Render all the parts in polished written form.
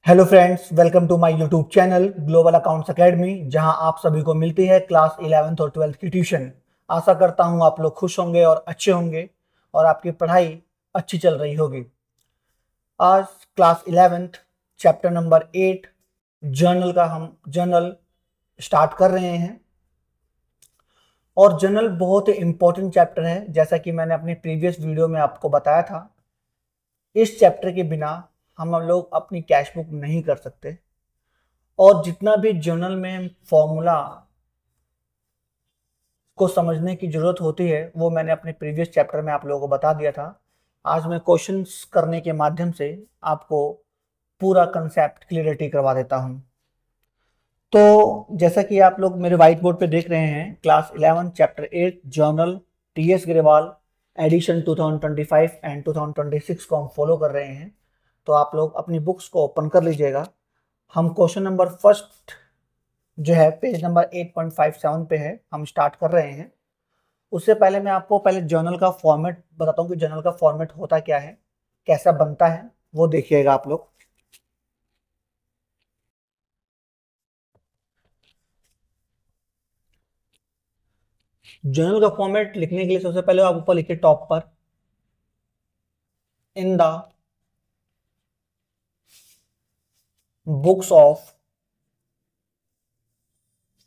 Hello friends, welcome to my YouTube channel global accounts academy, जहां आप सभी को मिलती है क्लास 11th और 12th की ट्यूशन। आशा करता हूं आप लोग खुश होंगे और अच्छे होंगे और आपकी पढ़ाई अच्छी चल रही होगी। आज class 11th chapter number 8 journal का हम जर्नल स्टार्ट कर रहे हैं। और जर्नल बहुत ही इंपॉर्टेंट चैप्टर है, जैसा कि मैंने अपनी प्रीवियस वीडियो में आपको बताया था। इस चैप्टर के बिना हम लोग अपनी कैश बुक नहीं कर सकते, और जितना भी जर्नल में फॉर्मूला को समझने की जरूरत होती है वो मैंने अपने प्रीवियस चैप्टर में आप लोगों को बता दिया था। आज मैं क्वेश्चंस करने के माध्यम से आपको पूरा कंसेप्ट क्लियरिटी करवा देता हूं। तो जैसा कि आप लोग मेरे व्हाइट बोर्ड पे देख रहे हैं, class 11 chapter 8 journal TS Grewal edition 2025 and 2026 को हम फॉलो कर रहे हैं। तो आप लोग अपनी बुक्स को ओपन कर लीजिएगा। हम क्वेश्चन नंबर फर्स्ट जो है पेज नंबर 8.57 पे है, हम स्टार्ट कर रहे हैं। उससे पहले मैं आपको पहले जर्नल का फॉर्मेट बताता हूँ कि जर्नल का फॉर्मेट होता क्या है, कैसा बनता है, वो देखिएगा आप लोग। जर्नल का फॉर्मेट लिखने के लिए सबसे पहले आप ऊपर लिखिए टॉप पर, इन द बुक्स ऑफ,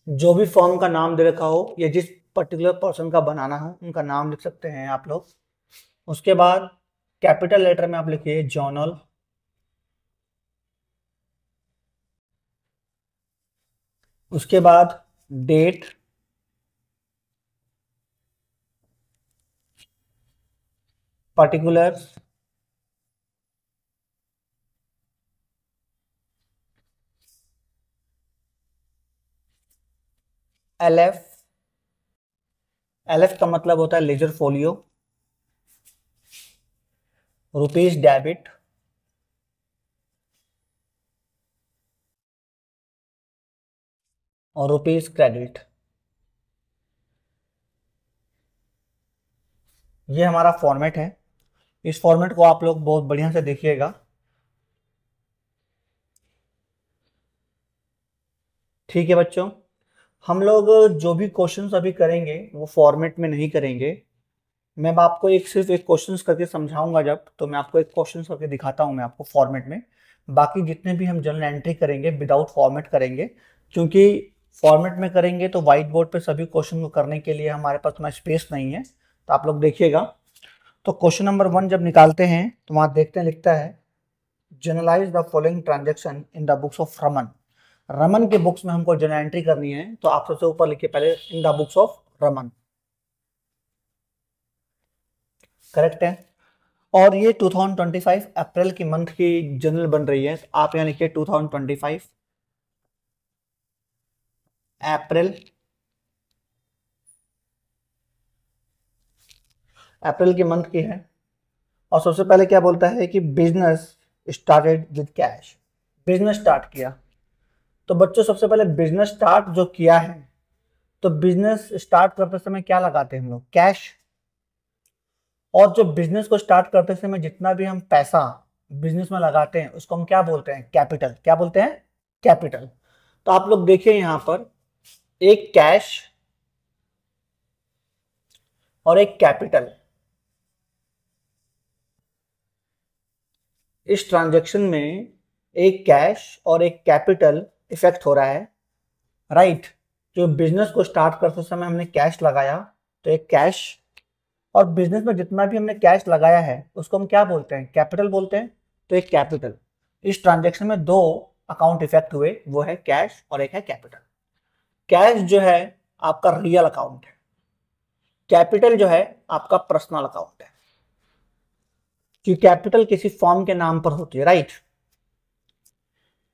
जो भी फॉर्म का नाम दे रखा हो या जिस पर्टिकुलर पर्सन का बनाना हो उनका नाम लिख सकते हैं आप लोग। उसके बाद कैपिटल लेटर में आप लिखिए जर्नल, उसके बाद डेट, पर्टिकुलर, एलएफ, एलएफ का मतलब होता है लेजर फोलियो, रुपीज डेबिट, और रुपीज क्रेडिट। ये हमारा फॉर्मेट है। इस फॉर्मेट को आप लोग बहुत बढ़िया से देखिएगा। ठीक है बच्चों, हम लोग जो भी क्वेश्चंस अभी करेंगे वो फॉर्मेट में नहीं करेंगे। मैं आपको सिर्फ एक क्वेश्चंस करके समझाऊंगा, जब तो मैं आपको एक क्वेश्चंस करके दिखाता हूं मैं आपको फॉर्मेट में। बाकी जितने भी हम जर्नल एंट्री करेंगे विदाउट फॉर्मेट करेंगे, क्योंकि फॉर्मेट में करेंगे तो व्हाइट बोर्ड पे सभी क्वेश्चन को करने के लिए हमारे पास उतना स्पेस नहीं है। तो आप लोग देखिएगा। तो क्वेश्चन नंबर 1 जब निकालते हैं तो वहां देखते हैं, लिखता है generalized the following transaction in the books of Raman. Raman के बुक्स में हमको जर्नल एंट्री करनी है, तो आप सबसे ऊपर लिखिए पहले in the books of Raman. Correct है। और ये 2025 अप्रैल की मंथ की जर्नल बन रही है, तो आप यहाँ लिखिए 2025 अप्रैल, अप्रैल की मंथ की है। और सबसे पहले क्या बोलता है कि business started with cash, business start किया। तो बच्चों सबसे पहले बिजनेस स्टार्ट जो किया है, तो बिजनेस स्टार्ट करते समय क्या लगाते हैं हम लोग? कैश। और जो बिजनेस को स्टार्ट करते समय जितना भी हम पैसा बिजनेस में लगाते हैं उसको हम क्या बोलते हैं? कैपिटल। क्या बोलते हैं? कैपिटल। तो आप लोग देखिए यहां पर एक कैश और एक कैपिटल, इस ट्रांजैक्शन में एक कैश और एक कैपिटल इफेक्ट हो रहा है, राइट। जो बिजनेस को स्टार्ट करते समय हमने कैश लगाया, तो एक कैश, और बिजनेस में जितना भी हमने कैश लगाया है उसको हम क्या बोलते हैं? कैपिटल बोलते हैं। तो एक कैपिटल, इस ट्रांजैक्शन में दो अकाउंट इफेक्ट हुए, वो है कैश और एक है कैपिटल। कैश जो है आपका रियल अकाउंट है, कैपिटल जो है आपका पर्सनल अकाउंट है, कि कैपिटल किसी फॉर्म के नाम पर होती है, राइट।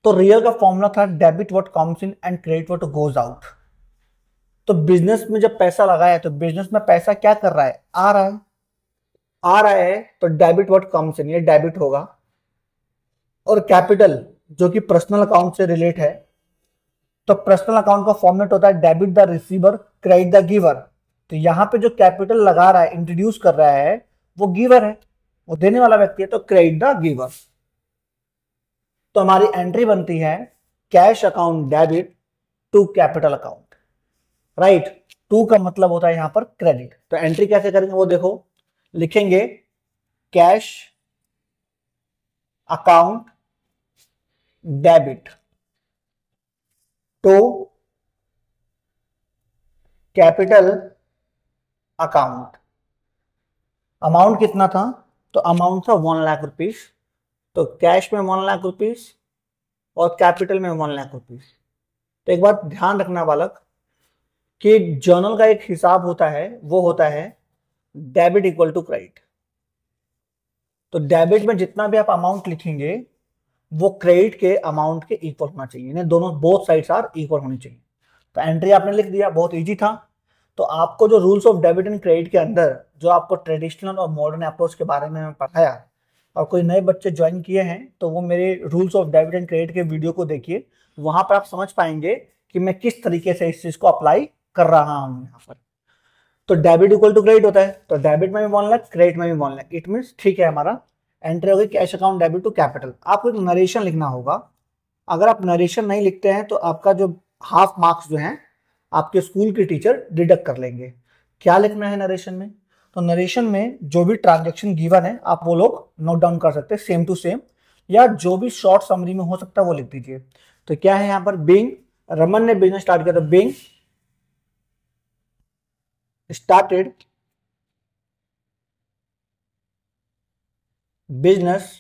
तो रियल का फॉर्मूला था debit what comes in and credit what goes out. तो बिजनेस में जब पैसा लगाया तो बिजनेस में पैसा क्या कर रहा है? आ रहा है, आ रहा है, तो डेबिट व्हाट कम्स इन, ये डेबिट होगा। और कैपिटल जो कि पर्सनल अकाउंट से रिलेट है, तो पर्सनल अकाउंट का फॉर्मेट होता है debit the receiver credit the giver. तो यहां पे जो कैपिटल लगा रहा है, इंट्रोड्यूस कर रहा है, वो गिवर है, वो देने वाला व्यक्ति है, तो क्रेडिट द गिवर। तो हमारी एंट्री बनती है cash account debit to capital account, right. To का मतलब होता है यहां पर क्रेडिट। तो एंट्री कैसे करेंगे वो देखो, लिखेंगे cash account debit to capital account. Amount कितना था, तो अमाउंट था 1,00,000 रुपीज। तो कैश में 1,00,000 रुपीज और कैपिटल में 1,00,000 रुपीज। तो एक बात ध्यान रखना बालक कि जर्नल का एक हिसाब होता है, वो होता है डेबिट इक्वल टू क्रेडिट। तो डेबिट में जितना भी आप अमाउंट लिखेंगे वो क्रेडिट के अमाउंट के इक्वल होना चाहिए, यानी दोनों बोथ साइड्स आर इक्वल होनी चाहिए। तो एंट्री आपने लिख दिया, बहुत इजी था। तो आपको जो rules of debit and credit के अंदर जो आपको ट्रेडिशनल और मॉडर्न अप्रोच के बारे में पढ़ाया और कोई नए बच्चे ज्वाइन किए हैं तो वो मेरे rules of debit and credit के वीडियो को देखिए, वहां पर आप समझ पाएंगे कि मैं किस तरीके से इस चीज को अप्लाई कर रहा हूं यहाँ पर। तो डेबिट इक्वल टू क्रेडिट होता है, तो डेबिट में भी 1,00,000 क्रेडिट में भी 1,00,000, इट मीन ठीक है, हमारा एंट्री होगी cash account debit to capital. आपको एक नरेशन लिखना होगा। अगर आप नरेशन नहीं लिखते हैं तो आपका जो हाफ मार्क्स जो हैं आपके स्कूल के टीचर डिडक्ट कर लेंगे। क्या लिखना है नरेशन में, तो नरेशन में जो भी ट्रांजेक्शन गिवन है आप वो लोग नोट डाउन कर सकते हैं सेम टू सेम, या जो भी शॉर्ट समरी में हो सकता है वो लिख दीजिए। तो क्या है यहाँ पर, बीइंग रमन ने बिजनेस स्टार्ट किया, तो being started business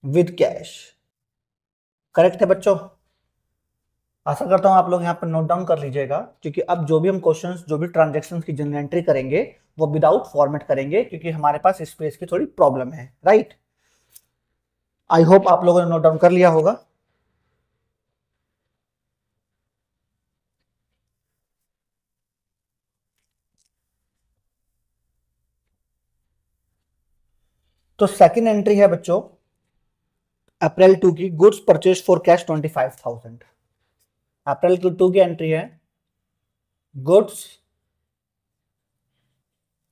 with cash. Correct है बच्चों, आशा करता हूं आप लोग यहां पर नोट डाउन कर लीजिएगा, क्योंकि अब जो भी हम क्वेश्चंस जो भी ट्रांजैक्शंस की जनरल एंट्री करेंगे वो विदाउट फॉर्मेट करेंगे, क्योंकि हमारे पास स्पेस की थोड़ी प्रॉब्लम है, राइट। आई होप आप लोगों ने नोट डाउन कर लिया होगा। तो सेकंड एंट्री है बच्चों अप्रैल 2 की, गुड्स परचेज फॉर कैश 25,000। अप्रैल 2 की एंट्री है गुड्स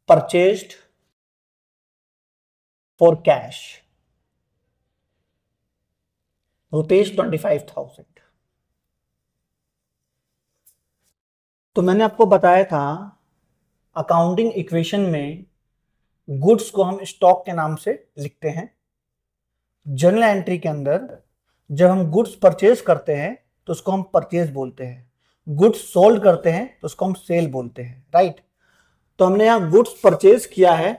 परचेज्ड फॉर कैश ₹25,000। तो मैंने आपको बताया था अकाउंटिंग इक्वेशन में गुड्स को हम स्टॉक के नाम से लिखते हैं। जर्नल एंट्री के अंदर जब हम गुड्स परचेज करते हैं तो उसको हम परचेज बोलते हैं, गुड्स सोल्ड करते हैं तो उसको हम सेल बोलते हैं, राइट। तो हमने यहां गुड्स परचेज किया है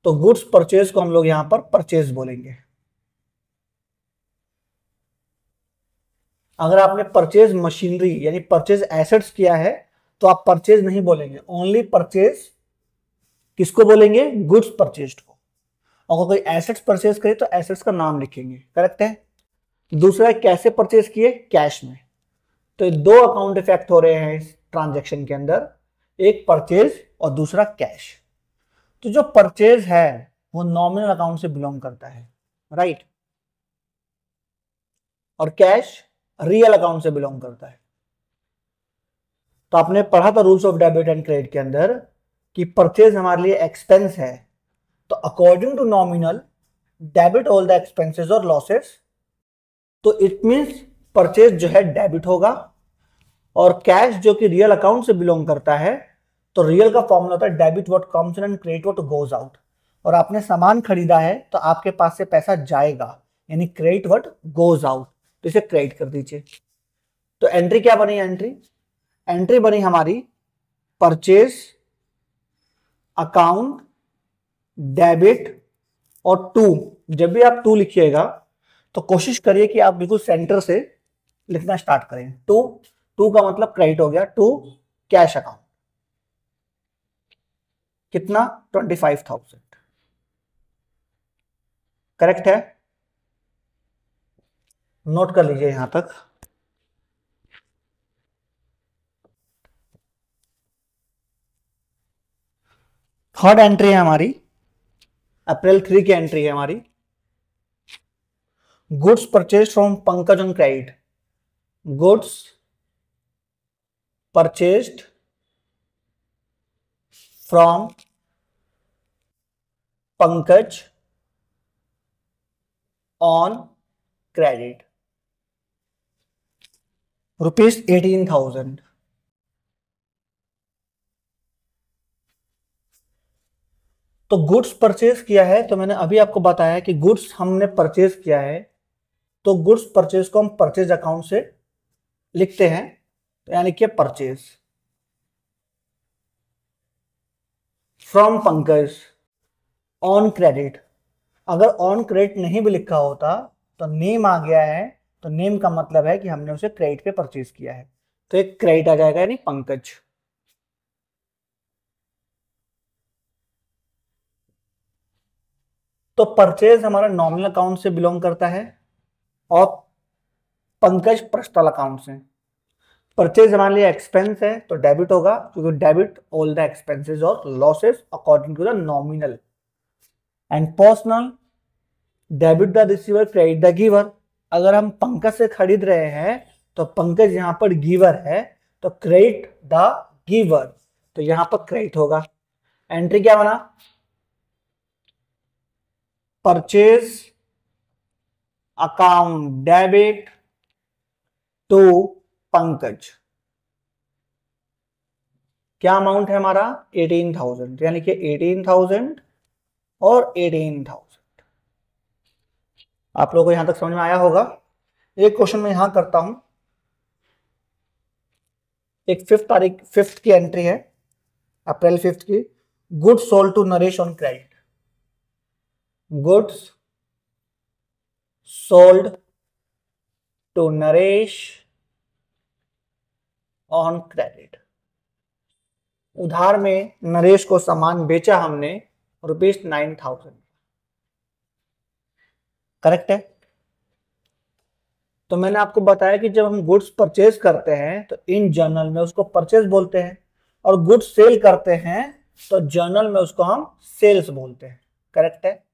तो गुड्स परचेज को हम लोग यहां पर परचेज बोलेंगे। अगर आपने परचेज मशीनरी यानी परचेज एसेट्स किया है तो आप परचेज नहीं बोलेंगे, ओनली परचेज किसको बोलेंगे, गुड्स परचेज्ड को। अगर कोई एसेट्स परचेज करे तो एसेट्स का नाम लिखेंगे, करेक्ट है। दूसरा कैसे परचेज किए, कैश में। तो ये दो अकाउंट इफेक्ट हो रहे हैं इस ट्रांजैक्शन के अंदर, एक परचेज और दूसरा कैश। तो जो परचेज है वो नॉमिनल अकाउंट से बिलोंग करता है, राइट, और कैश रियल अकाउंट से बिलोंग करता है। तो आपने पढ़ा था rules of debit and credit के अंदर कि परचेज हमारे लिए एक्सपेंस है, तो according to nominal debit all the expenses और लॉसेस, तो इट मींस परचेज जो है डेबिट होगा, और कैश जो कि रियल अकाउंट से बिलोंग करता है तो रियल का फॉर्मूला होता है debit what comes in and credit what goes out. और आपने सामान खरीदा है तो आपके पास से पैसा जाएगा, यानी क्रेडिट व्हाट गोज आउट, तो इसे क्रेडिट कर दीजिए। तो एंट्री क्या बनी, एंट्री बनी हमारी परचेज अकाउंट डेबिट और टू। जब भी आप टू लिखिएगा तो कोशिश करिए कि आप बिल्कुल सेंटर से लिखना स्टार्ट करें। टू का मतलब क्रेडिट हो गया, टू कैश अकाउंट कितना 25,000, करेक्ट है, नोट कर लीजिए यहां तक। थर्ड एंट्री है हमारी अप्रैल 3 की एंट्री है हमारी, goods purchase from Pankaj on credit. Goods purchased from Pankaj on credit ₹18,000। तो गुड्स परचेज किया है, तो मैंने अभी आपको बताया कि गुड्स हमने परचेज किया है, तो गुड्स परचेज को हम परचेज अकाउंट से लिखते हैं, तो यानी कि purchase from Pankaj on credit. अगर ऑन क्रेडिट नहीं भी लिखा होता तो नेम आ गया है, तो नेम का मतलब है कि हमने उसे क्रेडिट पे परचेज किया है, तो एक क्रेडिट आ जाएगा यानी पंकज। तो परचेज हमारा नॉमिनल अकाउंट से बिलोंग करता है और पंकज पर्सनल अकाउंट से। परचेज हमारे लिए एक्सपेंस है तो डेबिट होगा, क्योंकि डेबिट ऑल द एक्सपेंसेस और losses according to the nominal. And personal, debit the receiver credit the giver. अगर हम पंकज से खरीद रहे हैं तो पंकज यहां पर गिवर है, तो क्रेडिट द गिवर, तो यहां पर क्रेडिट होगा। एंट्री क्या बना, purchase account debit to Pankaj. क्या अमाउंट है हमारा 18,000, यानी कि 18,000 और 18,000। आप लोगों को यहां तक समझ में आया होगा। एक क्वेश्चन मैं यहां करता हूं, एक 5th की एंट्री है, अप्रैल 5 की। Goods sold to Naresh on credit. Goods sold to Naresh on credit. उधार में नरेश को सामान बेचा हमने ₹9,000। करेक्ट है। तो मैंने आपको बताया कि जब हम गुड्स परचेज करते हैं तो इन जर्नल में उसको परचेज बोलते हैं, और गुड्स सेल करते हैं तो जर्नल में उसको हम सेल्स बोलते हैं। करेक्ट है।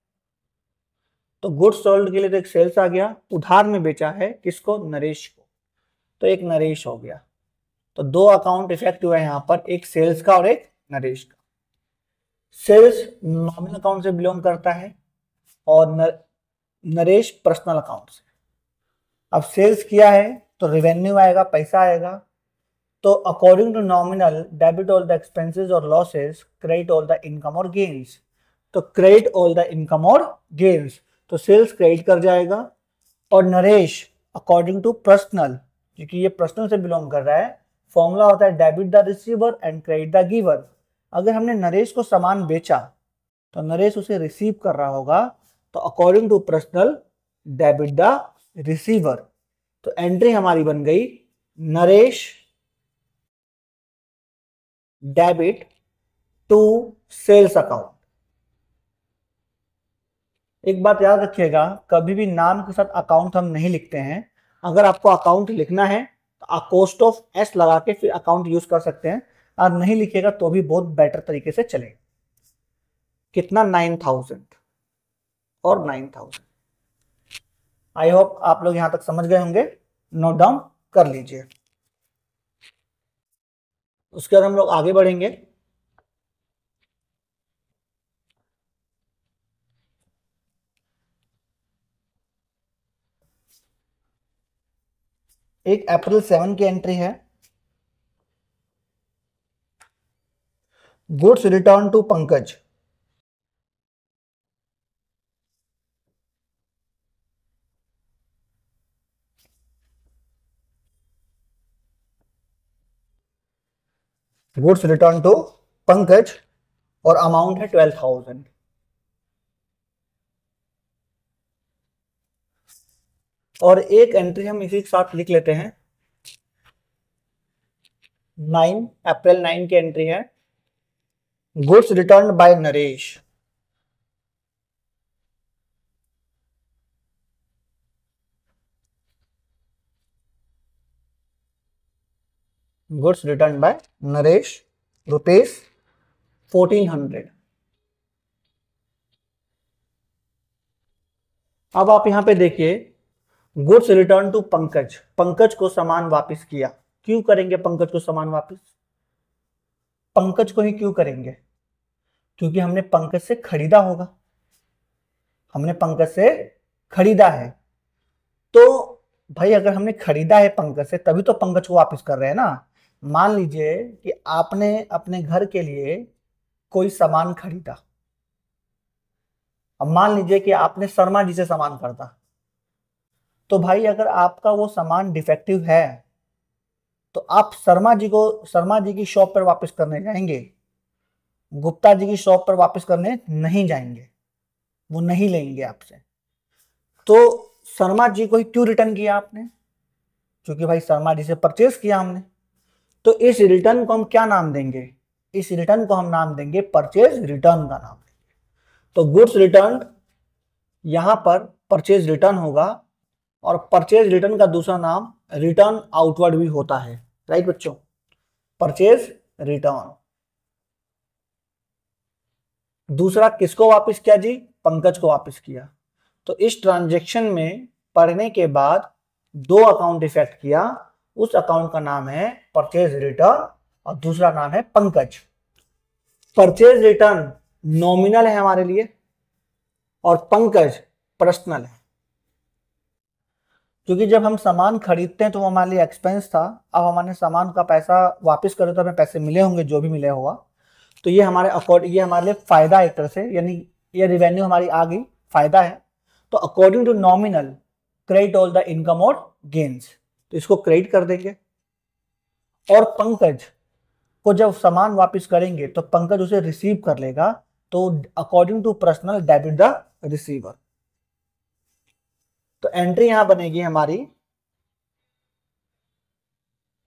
तो गुड्स सोल्ड के लिए तो एक सेल्स आ गया, उधार में बेचा है किसको, नरेश को, तो एक नरेश हो गया। तो दो अकाउंट इफेक्ट हुए यहां पर, एक सेल्स का और एक नरेश का। सेल्स नॉमिनल अकाउंट से बिलोंग करता है और नरेश पर्सनल अकाउंट से। अब सेल्स किया है तो रेवेन्यू आएगा, पैसा आएगा। तो according to nominal, debit all the expenses और losses, credit all the income और गेन्स। तो क्रेडिट ऑल द इनकम और गेन्स, तो सेल्स क्रेडिट कर जाएगा। और नरेश अकॉर्डिंग टू पर्सनल, क्योंकि ये पर्सनल से बिलोंग कर रहा है, फॉर्मूला होता है debit the receiver and credit the giver. अगर हमने नरेश को सामान बेचा तो नरेश उसे रिसीव कर रहा होगा, तो according to personal debit the receiver. तो एंट्री हमारी बन गई Naresh debit to sales account. एक बात याद रखिएगा, कभी भी नाम के साथ अकाउंट हम नहीं लिखते हैं। अगर आपको अकाउंट लिखना है तो अकोस्ट ऑफ एस लगा के फिर अकाउंट यूज कर सकते हैं, और नहीं लिखिएगा तो भी बहुत बेटर तरीके से चलेगा। कितना, 9,000 और 9,000। आई होप आप लोग यहां तक समझ गए होंगे, नोट डाउन कर लीजिए। उसके बाद हम लोग आगे बढ़ेंगे। एक अप्रैल 7 की एंट्री है, goods return to Pankaj. Goods return to Pankaj और अमाउंट है 12,000। और एक एंट्री हम इसी के साथ लिख लेते हैं, 9 अप्रैल 9 की एंट्री है, goods return by Naresh. Goods return by Naresh ₹1,400। अब आप यहां पे देखिए, goods return to Pankaj, Pankaj को सामान वापस किया। क्यों करेंगे पंकज को सामान वापस, पंकज को ही क्यों करेंगे, क्योंकि हमने पंकज से खरीदा होगा, हमने पंकज से खरीदा है। तो भाई अगर हमने खरीदा है पंकज से तभी तो पंकज को वापस कर रहे हैं ना। मान लीजिए कि आपने अपने घर के लिए कोई सामान खरीदा। अब मान लीजिए कि आपने शर्मा जी से सामान खरीदा, तो भाई अगर आपका वो सामान डिफेक्टिव है तो आप शर्मा जी की शॉप पर वापस करने जाएंगे, गुप्ता जी की शॉप पर वापस करने नहीं जाएंगे, वो नहीं लेंगे आपसे। तो शर्मा जी को ही क्यों रिटर्न किया आपने? क्योंकि भाई शर्मा जी से परचेज किया हमने। तो इस रिटर्न को हम क्या नाम देंगे? इस रिटर्न को हम नाम देंगे परचेज रिटर्न का नाम देंगे। तो गुड्स रिटर्न यहां पर परचेज रिटर्न होगा, और परचेज रिटर्न का दूसरा नाम रिटर्न आउटवर्ड भी होता है। राइट बच्चों, परचेज रिटर्न। दूसरा किसको वापस किया जी? पंकज को वापस किया। तो इस ट्रांजैक्शन में पढ़ने के बाद दो अकाउंट इफेक्ट किया, उस अकाउंट का नाम है परचेज रिटर्न और दूसरा नाम है पंकज। परचेज रिटर्न नॉमिनल है हमारे लिए और पंकज पर्सनल है, क्योंकि जब हम सामान खरीदते हैं तो वो हमारे लिए एक्सपेंस था। अब हमारे सामान का पैसा वापस करें तो हमें पैसे मिले होंगे, जो भी मिले होगा। तो ये हमारे लिए फायदा एक तरह से, यानी ये रिवेन्यू हमारी आ गई, फायदा है। तो according to nominal credit all the income और गेन्स, तो इसको क्रेडिट कर देंगे। और पंकज को जब सामान वापस करेंगे तो पंकज उसे रिसीव कर लेगा, तो according to personal debit the receiver. तो एंट्री यहां बनेगी हमारी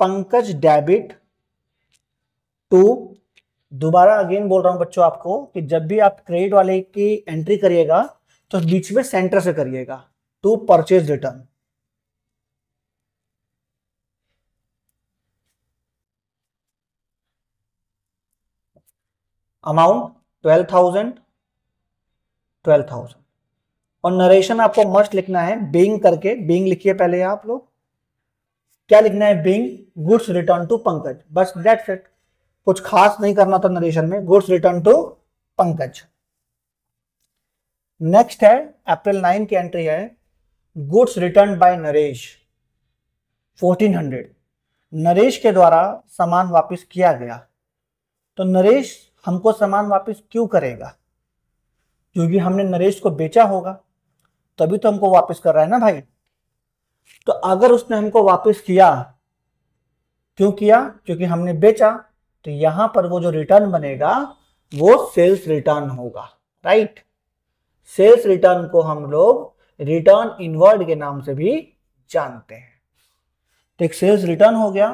पंकज डेबिट टू, दोबारा अगेन बोल रहा हूं बच्चों आपको कि जब भी आप क्रेडिट वाले की एंट्री करिएगा तो बीच में सेंटर से करिएगा, टू परचेज रिटर्न। अमाउंट 12,000 12,000। और नरेशन आपको मस्ट लिखना है बीइंग करके, बीइंग लिखिए पहले आप लोग। क्या लिखना है? Being goods return to Pankaj, बस दैट्स इट। कुछ खास नहीं करना था नरेशन में, goods return to Pankaj. Next है अप्रैल 9 की एंट्री है goods return by Naresh 1400। Naresh के द्वारा सामान वापस किया गया। तो नरेश हमको सामान वापस क्यों करेगा? क्योंकि हमने नरेश को बेचा होगा, तभी तो हमको वापस कर रहा है ना भाई। तो अगर उसने हमको वापस किया, क्यों किया? क्योंकि हमने बेचा, तो यहां पर वो जो रिटर्न बनेगा वो सेल्स रिटर्न होगा। राइट, सेल्स रिटर्न को हम लोग रिटर्न इनवर्ड के नाम से भी जानते हैं। तो एक सेल्स रिटर्न हो गया।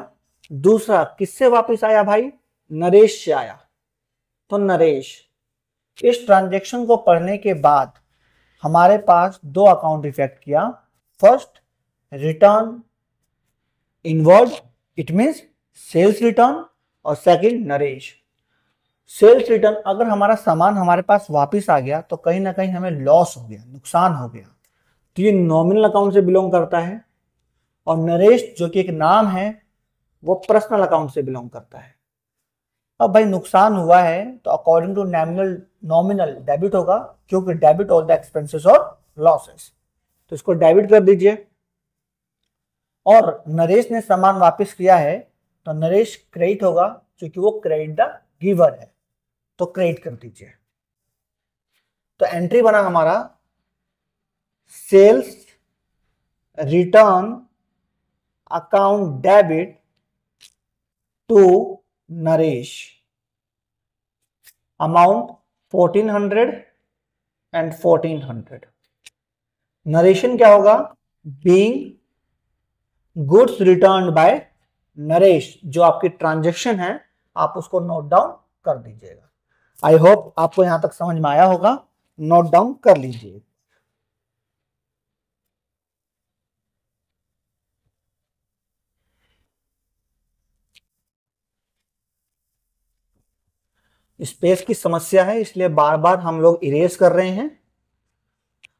दूसरा किससे वापस आया भाई? नरेश से आया। तो नरेश, इस ट्रांजैक्शन को पढ़ने के बाद हमारे पास दो अकाउंट इफेक्ट किया। First return inward, it means sales return, और सेकंड नरेश। सेल्स रिटर्न, अगर हमारा सामान हमारे पास वापस आ गया तो कहीं ना कहीं हमें लॉस हो गया, नुकसान हो गया, तो ये नॉमिनल अकाउंट से बिलोंग करता है। और नरेश जो कि एक नाम है वो पर्सनल अकाउंट से बिलोंग करता है। अब भाई नुकसान हुआ है तो अकॉर्डिंग टू नॉमिनल डेबिट होगा, क्योंकि डेबिट ऑल द एक्सपेंसेस और लॉसेस। तो इसको डेबिट कर दीजिए। और नरेश ने सामान वापस किया है तो नरेश क्रेडिट होगा, क्योंकि वो क्रेडिट द गिवर है, तो क्रेडिट कर दीजिए। तो एंट्री बना हमारा sales return account debit to Naresh, amount 1400 and 1400। Narration क्या होगा? Being goods return by Naresh. जो आपकी ट्रांजैक्शन है आप उसको नोट डाउन कर दीजिएगा। आई होप आपको यहां तक समझ में आया होगा, नोट डाउन कर लीजिए। स्पेस की समस्या है, इसलिए बार बार हम लोग इरेज कर रहे हैं।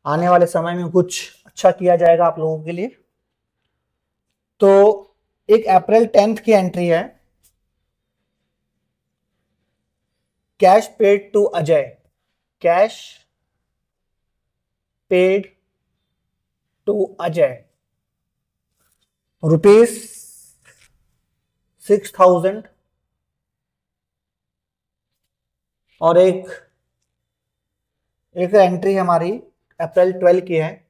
आने वाले समय में कुछ अच्छा किया जाएगा आप लोगों के लिए। तो एक अप्रैल 10 की एंट्री है, cash paid to Ajay, cash paid to Ajay ₹6,000 और एक एंट्री हमारी अप्रैल 12 की है,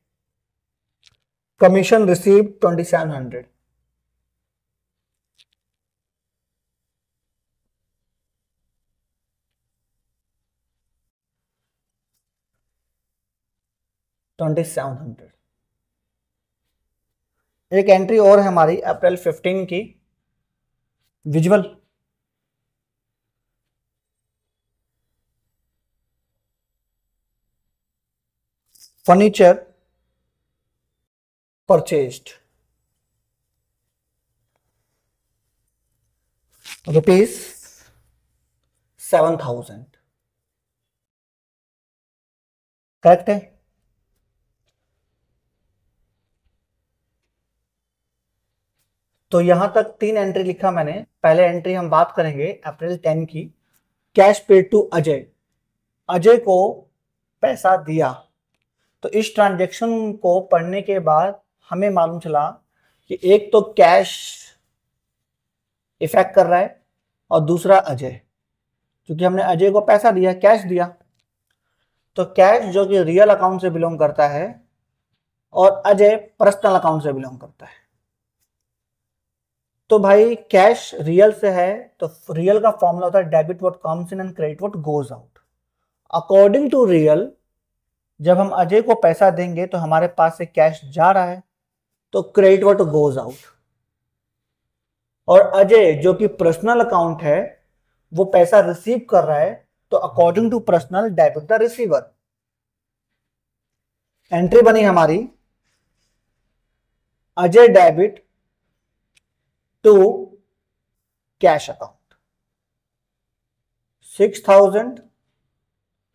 कमीशन रिसीव 2700। एक एंट्री और है हमारी अप्रैल 15 की, विजुअल फर्नीचर परचेज्ड ₹7,000। करेक्ट है। तो यहां तक 3 एंट्री लिखा मैंने। पहले एंट्री हम बात करेंगे अप्रैल 10 की, cash paid to Ajay. Ajay को पैसा दिया। तो इस ट्रांजैक्शन को पढ़ने के बाद हमें मालूम चला कि एक तो कैश इफेक्ट कर रहा है और दूसरा अजय, क्योंकि हमने अजय को पैसा दिया, कैश दिया। तो कैश जो कि रियल अकाउंट से बिलोंग करता है और अजय पर्सनल अकाउंट से बिलोंग करता है। तो भाई कैश रियल से है तो रियल का फॉर्मूला होता है debit what comes in and credit what goes out. According to real जब हम अजय को पैसा देंगे तो हमारे पास से कैश जा रहा है, तो क्रेडिट व्हाट गोज आउट। और अजय जो कि पर्सनल अकाउंट है वो पैसा रिसीव कर रहा है, तो according to personal debit the receiver. Entry बनी हमारी Ajay debit to cash account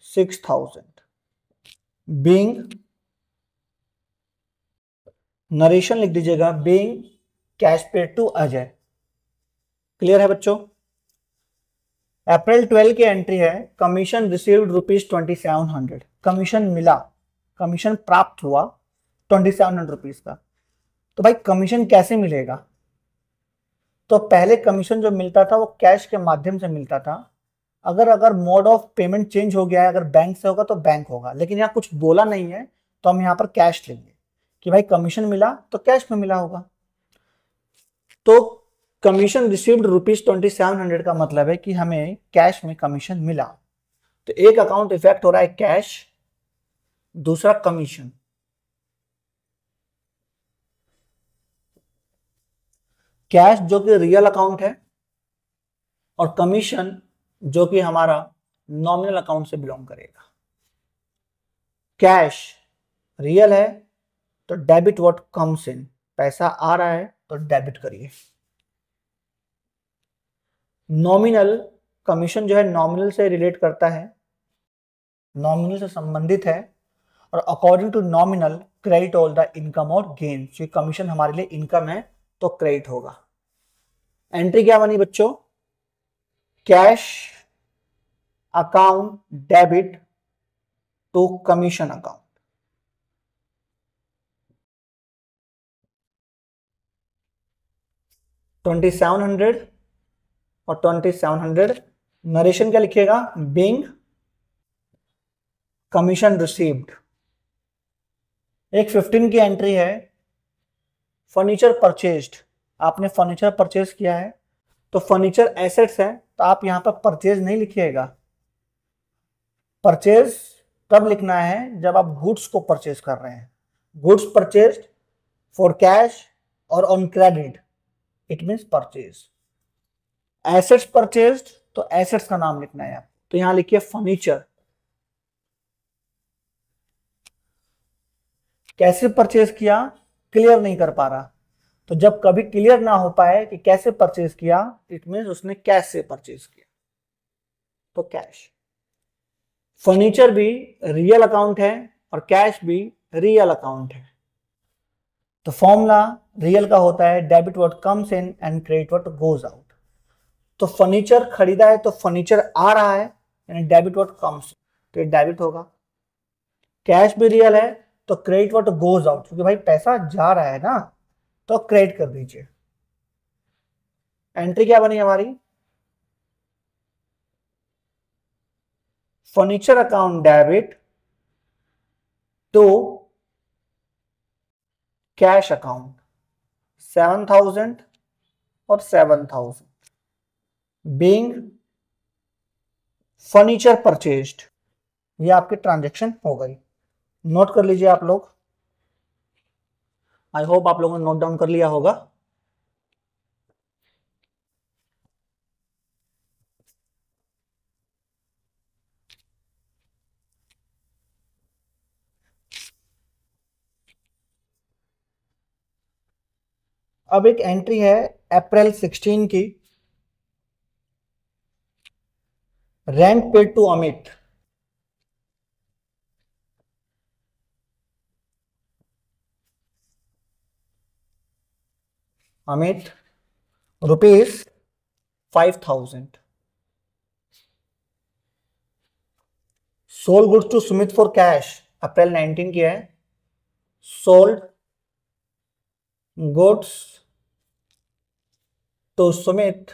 6,000 being, narration लिख दीजिएगा, being cash paid to Ajay. Clear है बच्चों। अप्रैल 12 की एंट्री है, कमीशन रिसीव्ड ₹2700। कमीशन मिला, कमीशन प्राप्त हुआ ₹2700 का। तो भाई कमीशन कैसे मिलेगा? तो पहले कमीशन जो मिलता था वो कैश के माध्यम से मिलता था। अगर मोड ऑफ पेमेंट चेंज हो गया है, अगर बैंक से होगा तो बैंक होगा, लेकिन यहाँ कुछ बोला नहीं है तो हम यहाँ पर कैश लेंगे कि भाई कमीशन मिला तो कैश में मिला होगा। तो कमीशन रिसीव्ड ₹2700 का मतलब है कि हमें कैश में कमीशन मिला। तो एक अकाउंट इफेक्ट हो रहा है कैश, दूसरा कमीशन। कैश जो कि रियल अकाउंट है और कमीशन जो कि हमारा नॉमिनल अकाउंट से बिलोंग करेगा। कैश रियल है तो डेबिट व्हाट कम्स इन, पैसा आ रहा है तो डेबिट करिए। नॉमिनल, कमीशन जो है नॉमिनल से रिलेट करता है, नॉमिनल से संबंधित है, और according to nominal credit all the income और गेन। क्योंकि कमीशन हमारे लिए इनकम है तो क्रेडिट होगा। एंट्री क्या बनी बच्चों? Cash account debit to commission account. $2700 और 2700 नरेशन क्या लिखिएगा? Being commission received. एक 15 की एंट्री है, फर्नीचर परचेज्ड। आपने फर्नीचर परचेज किया है तो फर्नीचर एसेट्स है, तो आप यहां पर परचेज नहीं लिखिएगा। परचेज तब लिखना है जब आप गुड्स को परचेज कर रहे हैं। गुड्स परचेज्ड फॉर कैश और on credit, it means purchase. Assets purchased तो एसेट्स का नाम लिखना है आपको, तो यहां लिखिए फर्नीचर। कैसे परचेज किया क्लियर नहीं कर पा रहा, तो जब कभी क्लियर ना हो पाए कि कैसे परचेज किया, इट मीन्स उसने कैश से परचेज किया, तो कैश। फर्नीचर भी रियल अकाउंट है और कैश भी रियल अकाउंट है। तो फॉर्मूला रियल का होता है debit what comes in and credit what goes out. तो फर्नीचर खरीदा है तो फर्नीचर आ रहा है, यानी डेबिट व्हाट कम्स, तो ये डेबिट होगा। कैश भी रियल है तो क्रेडिट व्हाट गोज आउट, क्योंकि भाई पैसा जा रहा है ना, तो क्रेडिट कर दीजिए। एंट्री क्या बनी हमारी, furniture account debit to cash account 7,000 और 7,000 बीइंग फर्नीचर परचेज्ड। ये आपकी ट्रांजेक्शन हो गई। नोट कर लीजिए आप लोग, आई होप आप लोगों ने नोट डाउन कर लिया होगा। अब एक एंट्री है अप्रैल 16 की, rent paid to Amit. Amit rupees 5,000। Sold goods to Sumit for cash, April 19 की है। Sold goods to Sumit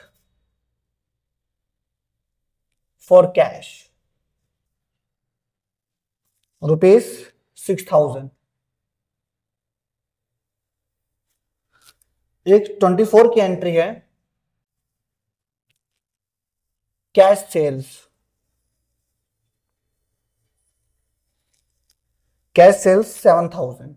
for cash rupees 6,000। एक 24 की एंट्री है, cash sales. Cash sales 7,000।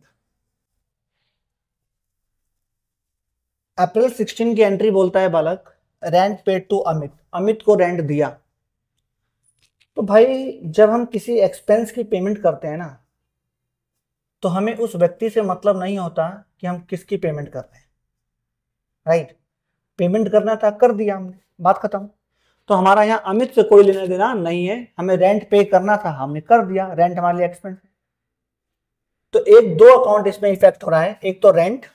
April 16 की एंट्री बोलता है बालक, rent paid to Amit, Amit को रेंट दिया। तो भाई जब हम किसी एक्सपेंस की पेमेंट करते हैं ना, तो हमें उस व्यक्ति से मतलब नहीं होता कि हम किसकी पेमेंट कर रहे हैं, राइट। पेमेंट करना था, कर दिया हमने, बात खत्म। तो हमारा यहाँ अमित से कोई लेना देना नहीं है, हमें रेंट पे करना था, हमने कर दिया, रेंट हमारे लिए एक्सपेंस है। तो एक दो अकाउंट इसमें इफेक्ट हो रहा है, एक तो रेंट,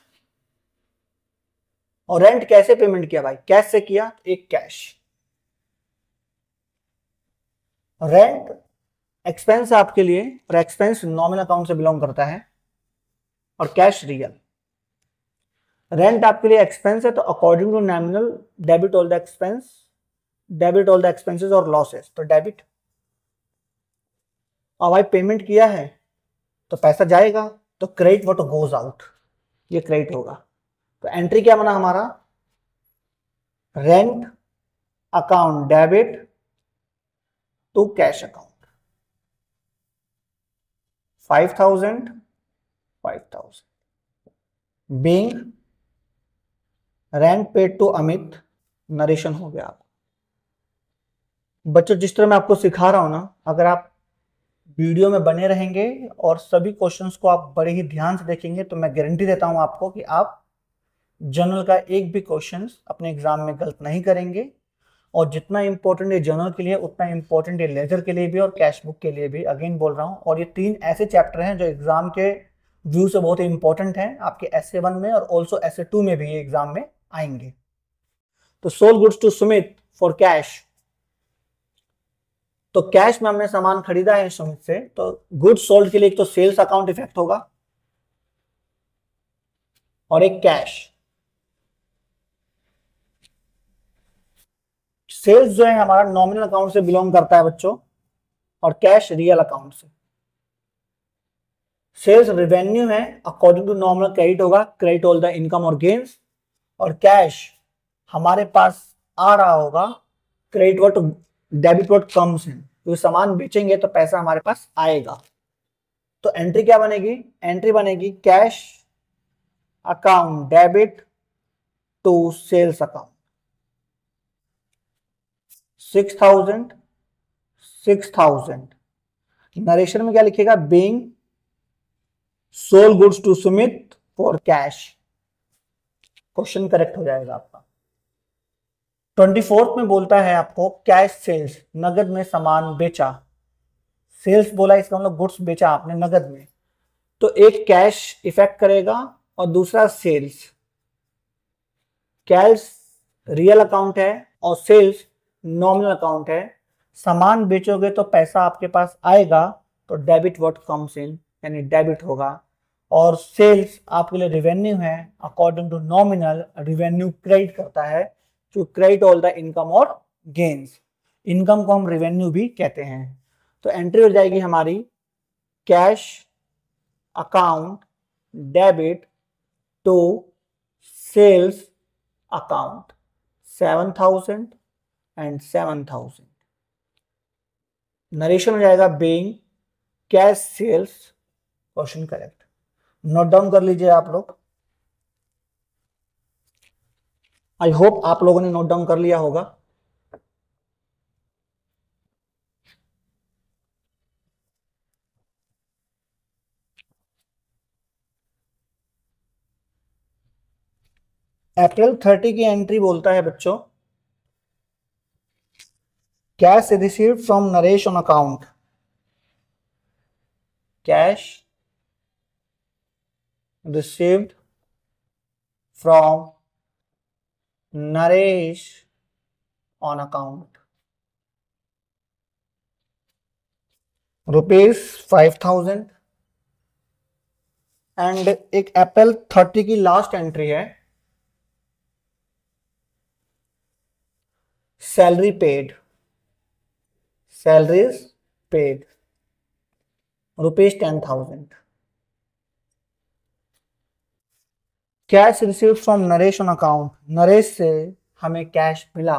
और रेंट कैसे पेमेंट किया भाई, कैश से किया, एक कैश। रेंट एक्सपेंस है आपके लिए, और एक्सपेंस नॉमिनल अकाउंट से बिलोंग करता है, और कैश रियल। रेंट आपके लिए एक्सपेंस है, तो according to nominal debit all the expense, debit all the expenses और लॉसेस, तो डेबिट। और भाई पेमेंट किया है तो पैसा जाएगा, तो क्रेडिट व्हाट गोज आउट, ये क्रेडिट होगा। तो एंट्री क्या बना हमारा, rent account debit to cash account 5,000 being rent paid to Amit. Narration हो गया। बच्चों जिस तरह मैं आपको सिखा रहा हूं ना, अगर आप वीडियो में बने रहेंगे और सभी क्वेश्चंस को आप बड़े ही ध्यान से देखेंगे, तो मैं गारंटी देता हूं आपको कि आप जनरल का एक भी क्वेश्चन अपने एग्जाम में गलत नहीं करेंगे। और जितना इंपॉर्टेंट ये जनरल के लिए, उतना इंपॉर्टेंट ये लेजर के लिए भी और कैश बुक के लिए भी, अगेन बोल रहा हूं। और ये तीन ऐसे चैप्टर हैं जो एग्जाम के व्यू से बहुत ही इंपॉर्टेंट हैं, आपके SA1 में और ऑल्सो SA2 में भी ये एग्जाम में आएंगे। तो sold goods to Sumit for cash, तो कैश में हमने सामान खरीदा है सुमित से, तो गुड्स सोल्ड के लिए एक तो सेल्स अकाउंट इफेक्ट होगा और एक कैश। सेल्स जो है हमारा नॉमिनल अकाउंट से बिलोंग करता है बच्चों, और कैश रियल अकाउंट से। सेल्स रेवेन्यू है, अकॉर्डिंग टू नॉमिनल क्रेडिट होगा, क्रेडिट ऑल द इनकम और गेन्स। और कैश हमारे पास आ रहा होगा, credit what debit what comes इन, तो सामान बेचेंगे तो पैसा हमारे पास आएगा। तो एंट्री क्या बनेगी, एंट्री बनेगी cash account debit to sales account 6,000। Narration में क्या लिखेगा, being sold goods to Sumit for cash. Question correct हो जाएगा आपका। 24 में बोलता है आपको कैश सेल्स, नगद में सामान बेचा। सेल्स बोला, इसका मतलब गुड्स बेचा आपने नगद में, तो एक कैश इफेक्ट करेगा और दूसरा सेल्स। कैश रियल अकाउंट है और सेल्स नॉमिनल अकाउंट है। सामान बेचोगे तो पैसा आपके पास आएगा, तो डेबिट व्हाट कम्स इन यानी डेबिट होगा, और सेल्स आपके लिए रेवेन्यू है, according to nominal revenue credit करता है, जो क्रेडिट ऑल द इनकम और गेन्स। इनकम को हम रेवेन्यू भी कहते हैं। तो एंट्री हो जाएगी हमारी cash account debit to sales account 7,000 and 7,000। Narration हो जाएगा being cash sales, question correct. Note down कर लीजिए आप लोग। आई होप आप लोगों ने नोट डाउन कर लिया होगा। अप्रैल 30 की एंट्री बोलता है बच्चों, cash received from Naresh on account, cash received from Naresh on account ₹5,000। And एक अप्रैल 30 की लास्ट एंट्री है, salary paid, salaries paid ₹10,000। Cash received from Naresh on account, Naresh से हमें कैश मिला।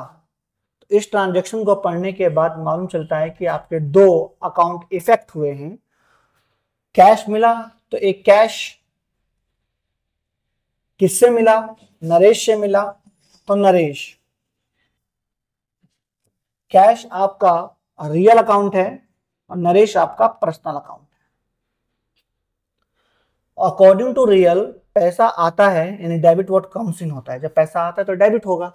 तो इस ट्रांजैक्शन को पढ़ने के बाद मालूम चलता है कि आपके दो अकाउंट इफेक्ट हुए हैं। कैश मिला तो एक कैश किससे मिला, नरेश से मिला, तो नरेश, कैश आपका रियल अकाउंट है और नरेश आपका पर्सनल अकाउंट है। अकॉर्डिंग टू रियल पैसा आता है यानी डेबिट व्हाट कम्स इन होता है, जब पैसा आता है तो डेबिट होगा।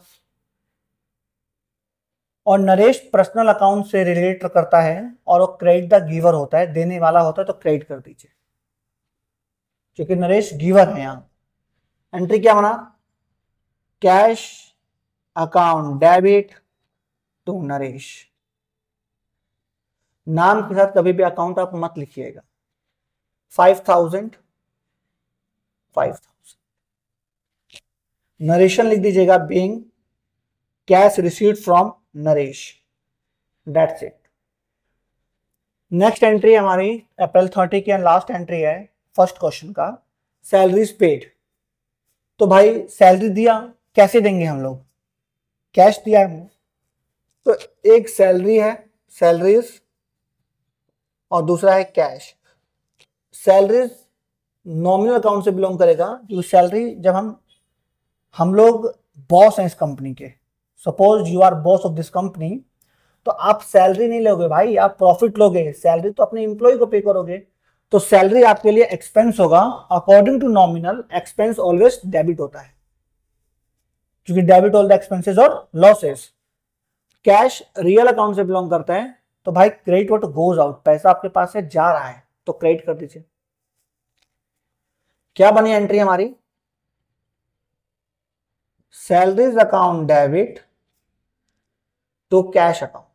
और नरेश पर्सनल अकाउंट से रिलेट करता है और वो क्रेडिट द गिवर होता है, देने वाला होता है, तो क्रेडिट कर दीजिए क्योंकि नरेश गिवर है। यहां एंट्री क्या बना, cash account debit to Naresh. नाम के साथ कभी भी अकाउंट आप मत लिखिएगा। 5,000 नरेशन लिख दीजिएगा being cash received from Naresh, that's it. Next entry हमारी अप्रैल 30 की लास्ट एंट्री है फर्स्ट क्वेश्चन का, सैलरीज पेड। तो भाई सैलरी दिया, कैसे देंगे हम लोग, कैश दिया है, तो एक सैलरी है सैलरीज और दूसरा है कैश। सैलरीज नॉमिनल अकाउंट से बिलोंग करेगा, जो सैलरी जब हम लोग बॉस हैं इस कंपनी के, suppose you are boss of this company, तो आप सैलरी नहीं लोगे भाई, आप प्रॉफिट लोगे, सैलरी तो अपने एम्प्लॉय को पे करोगे। तो सैलरी आपके लिए एक्सपेंस होगा। According to nominal expense always debit होता है क्योंकि डेबिट ऑल द एक्सपेंसेस और लॉसेस। कैश रियल अकाउंट से बिलोंग करता है, तो भाई क्रेडिट व्हाट गोज आउट, पैसा आपके पास से जा रहा है तो क्रेडिट कर दीजिए। क्या बनी एंट्री हमारी, salaries account debit to cash account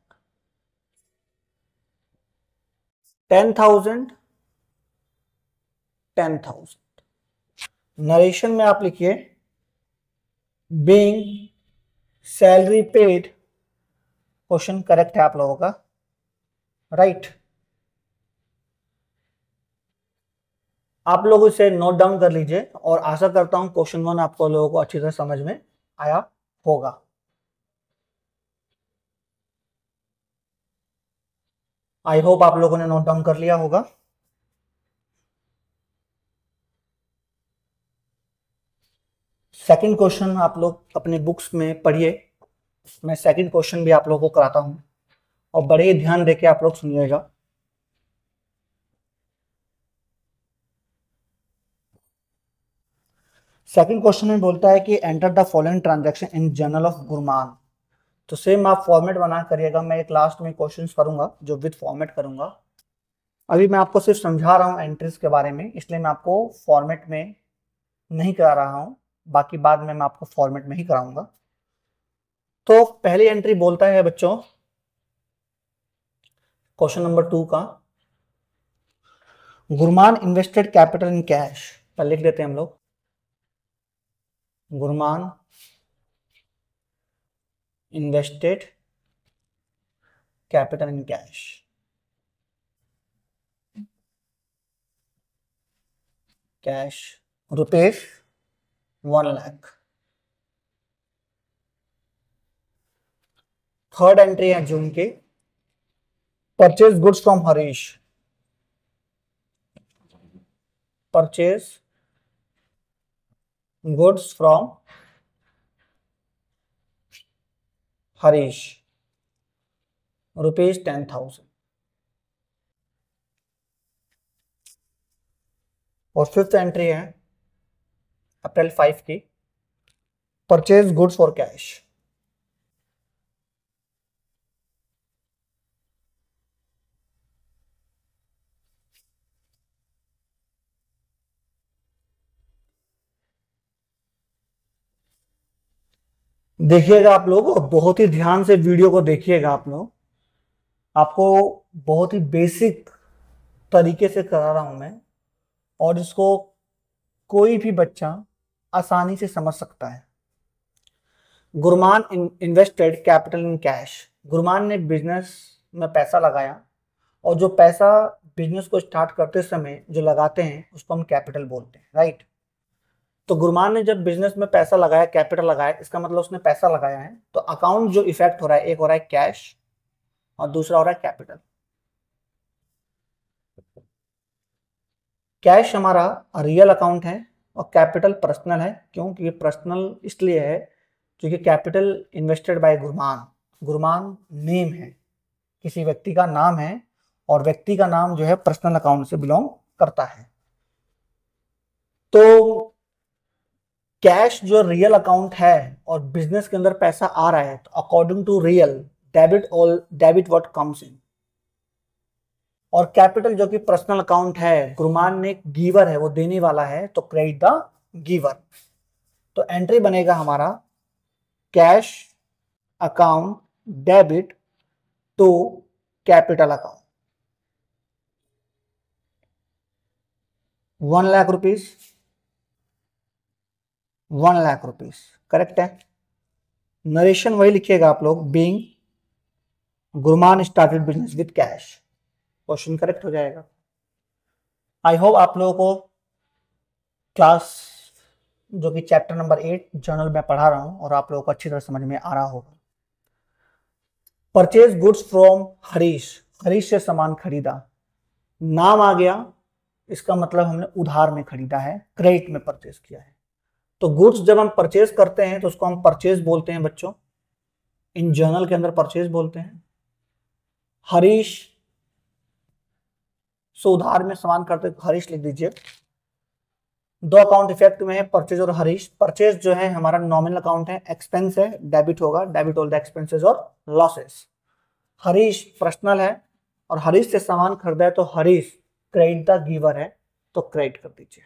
10,000 10,000। Narration में आप लिखिए being salary paid, question correct है आप लोगों का, राइट। आप लोग इसे नोट डाउन कर लीजिए और आशा करता हूं क्वेश्चन 1 आपको लोगों को अच्छी तरह समझ में आया होगा। आई होप आप लोगों ने नोट डाउन कर लिया होगा। सेकंड क्वेश्चन आप लोग अपने बुक्स में पढ़िए, मैं सेकंड क्वेश्चन भी आप लोगों को कराता हूं और बड़े ध्यान देके आप लोग सुनिएगा। सेकंड क्वेश्चन में बोलता है कि enter the following transaction in journal of Gurman. तो सेम आप फॉर्मेट बना करिएगा, मैं एक लास्ट में क्वेश्चंस करूंगा जो विद फॉर्मेट करूंगा। अभी मैं आपको सिर्फ समझा रहा हूं एंट्रीज के बारे में, इसलिए मैं आपको फॉर्मेट में नहीं करा रहा हूं, बाकी बाद में मैं आपको फॉर्मेट में ही कराऊंगा। तो पहली एंट्री बोलता है बच्चों क्वेश्चन नंबर 2 का, Gurman invested capital in cash, पर लिख देते हैं हम लोग, Gurman invested capital in cash, cash rupees 1 lakh. Third entry है जून की, purchase goods from Harish, purchase goods from Harish rupees 10,000। और फिफ्थ एंट्री है अप्रैल 5 की, परचेज गुड्स फॉर कैश, देखिएगा आप लोग, बहुत ही ध्यान से वीडियो को देखिएगा आप लोग, आपको बहुत ही बेसिक तरीके से करा रहा हूं मैं, और इसको कोई भी बच्चा आसानी से समझ सकता है। Gurman invested capital in cash, Gurman ने बिजनेस में पैसा लगाया, और जो पैसा बिजनेस को स्टार्ट करते समय जो लगाते हैं उसको हम कैपिटल बोलते हैं, राइट। तो गुरमान ने जब बिजनेस में पैसा लगाया, कैपिटल लगाया, इसका मतलब उसने पैसा लगाया है। तो अकाउंट जो इफेक्ट हो रहा है, एक हो रहा है कैश और दूसरा हो रहा है कैपिटल। कैश हमारा रियल अकाउंट है और कैपिटल पर्सनल है। क्यों? क्योंकि पर्सनल इसलिए है क्योंकि capital invested bye Gurman, Gurman name है, किसी व्यक्ति का नाम है, और व्यक्ति का नाम जो है पर्सनल अकाउंट से बिलोंग करता है। तो कैश जो रियल अकाउंट है और बिजनेस के अंदर पैसा आ रहा है, तो according to real debit what comes in, और कैपिटल जो कि पर्सनल अकाउंट है, गुरमान ने गिवर है, वो देने वाला है, तो क्रेडिट द गिवर। तो एंट्री बनेगा हमारा cash account debit to capital account, 1 lakh rupees, 1 lakh rupees, correct है। नरेशन वही लिखिएगा आप लोग, being Gurman started business with cash, question correct हो जाएगा। आई होप आप लोगों को क्लास जो कि चैप्टर नंबर 8 जर्नल में पढ़ा रहा हूं और आप लोगों को अच्छी तरह समझ में आ रहा होगा। Purchase goods from Harish, Harish से सामान खरीदा, नाम आ गया, इसका मतलब हमने उधार में खरीदा है, क्रेडिट में परचेज किया है। तो गुड्स जब हम परचेज करते हैं तो उसको हम परचेज बोलते हैं बच्चों, इन जर्नल के अंदर परचेज बोलते हैं। हरीश से उधार में सामान करते, हरीश लिख दीजिए। दो अकाउंट इफेक्ट में है, परचेज और हरीश। परचेज जो है हमारा नॉमिनल अकाउंट है, एक्सपेंस है, डेबिट होगा, डेबिट ऑल द एक्सपेंसेस और लॉसेस। हरीश पर्सनल है और हरीश से सामान खरीदा है, तो हरीश क्रेडिट द गिवर है, तो क्रेडिट कर दीजिए।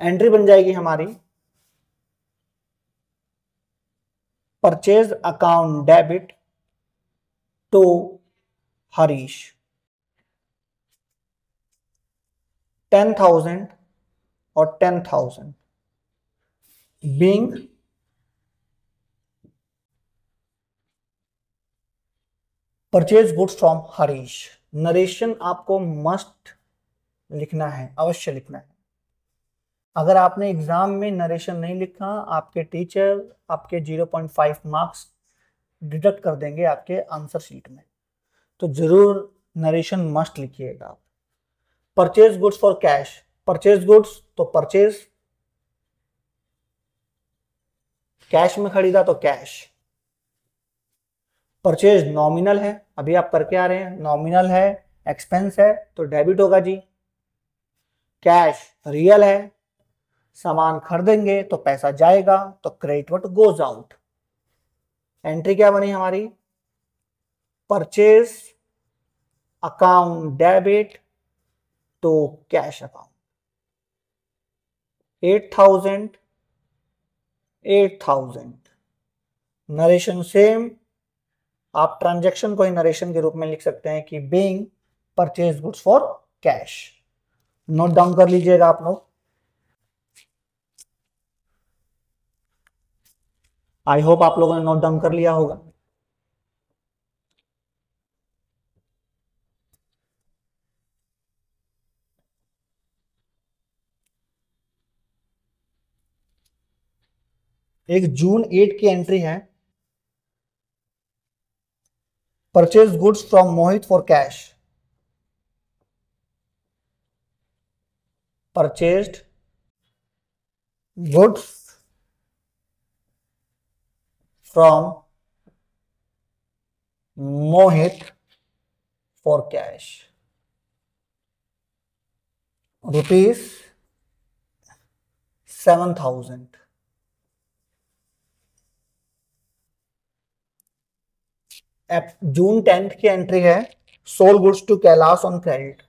एंट्री बन जाएगी हमारी purchase account debit to Harish 10,000 और 10,000 being purchase goods from Harish. Narration आपको मस्ट लिखना है, अवश्य लिखना है। अगर आपने एग्जाम में नरेशन नहीं लिखा, आपके टीचर आपके 0.5 मार्क्स डिडक्ट कर देंगे आपके आंसर शीट में, तो जरूर नरेशन मस्ट लिखिएगा आप। Purchase goods for cash, purchase goods तो परचेज, कैश में खरीदा तो कैश। परचेज नॉमिनल है, अभी आप करके आ रहे हैं, नॉमिनल है, एक्सपेंस है, तो डेबिट होगा जी। कैश रियल है, सामान खरीदेंगे तो पैसा जाएगा, तो credit what goes out. Entry क्या बनी हमारी? Purchase account debit to cash account 8,000 8,000। Narration same, आप ट्रांजैक्शन को ही नरेशन के रूप में लिख सकते हैं कि being purchase goods for cash. Note down कर लीजिएगा आप लोग। आई होप आप लोगों ने नोट डाउन कर लिया होगा। एक जून 8 की एंट्री है, purchase goods from Mohit for cash. Purchased goods from Mohit for cash, ₹7,000। June 10 की एंट्री है, sold goods to Kailash on credit.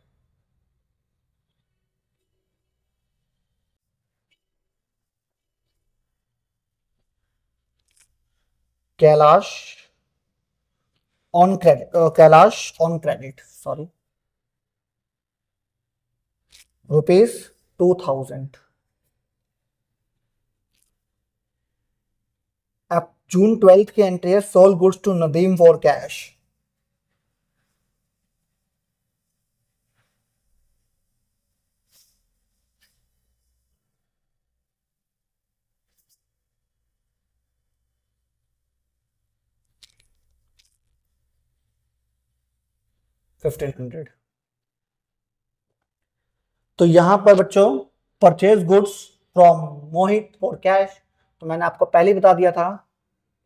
Kailash on credit, Kailash on credit, sorry, ₹2,000। अब जून 12 की एंट्री है, sold goods to Nadeem for cash. $1,500। तो यहां पर बच्चों purchase goods from Mohit for cash, तो मैंने आपको पहले बता दिया था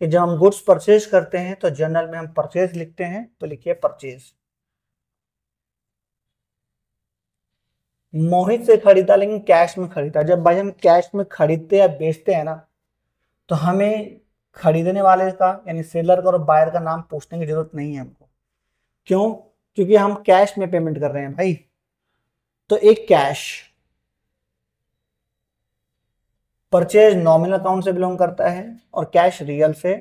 कि जब हम गुड्स परचेज करते हैं तो जनरल में हम परचेज लिखते हैं, तो लिखिए परचेज। मोहित से खरीदा लेकिन कैश में खरीदा। जब भाई हम कैश में खरीदते या बेचते हैं ना, तो हमें खरीदने वाले का यानी सेलर का और बायर का नाम पूछने की जरूरत नहीं है हमको। क्यों? क्योंकि हम कैश में पेमेंट कर रहे हैं भाई। तो एक कैश परचेज नॉमिनल अकाउंट से बिलोंग करता है और कैश रियल से।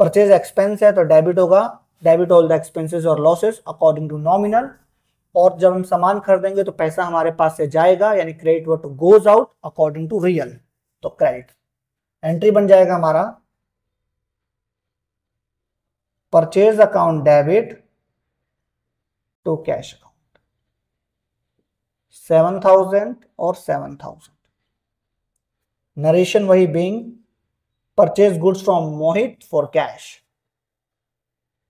परचेज एक्सपेंस है तो डेबिट होगा, डेबिट ऑल द एक्सपेंसेस और लॉसेस अकॉर्डिंग टू नॉमिनल। और जब हम सामान खरीदेंगे तो पैसा हमारे पास से जाएगा, यानी credit what goes out according to real, तो क्रेडिट। एंट्री बन जाएगा हमारा purchase account debit to cash account, 7,000 और 7,000। नरेशन वही being purchase goods from Mohit for cash,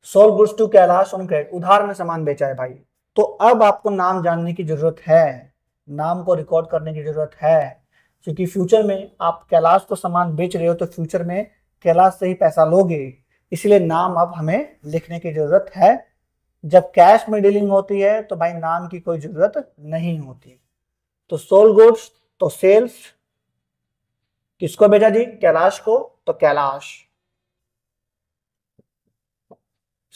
sold goods to Kailash on credit, उधार में सामान बेचा है भाई। तो अब आपको नाम जानने की जरूरत है, नाम को रिकॉर्ड करने की जरूरत है, क्योंकि फ्यूचर में आप कैलाश को सामान बेच रहे हो तो फ्यूचर में कैलाश से ही पैसा लोगे, इसलिए नाम अब हमें लिखने की जरूरत है। जब कैश में डीलिंग होती है तो भाई नाम की कोई जरूरत नहीं होती। तो सोल्ड गुड्स तो सेल्स, किसको बेचा जी? कैलाश को, तो कैलाश।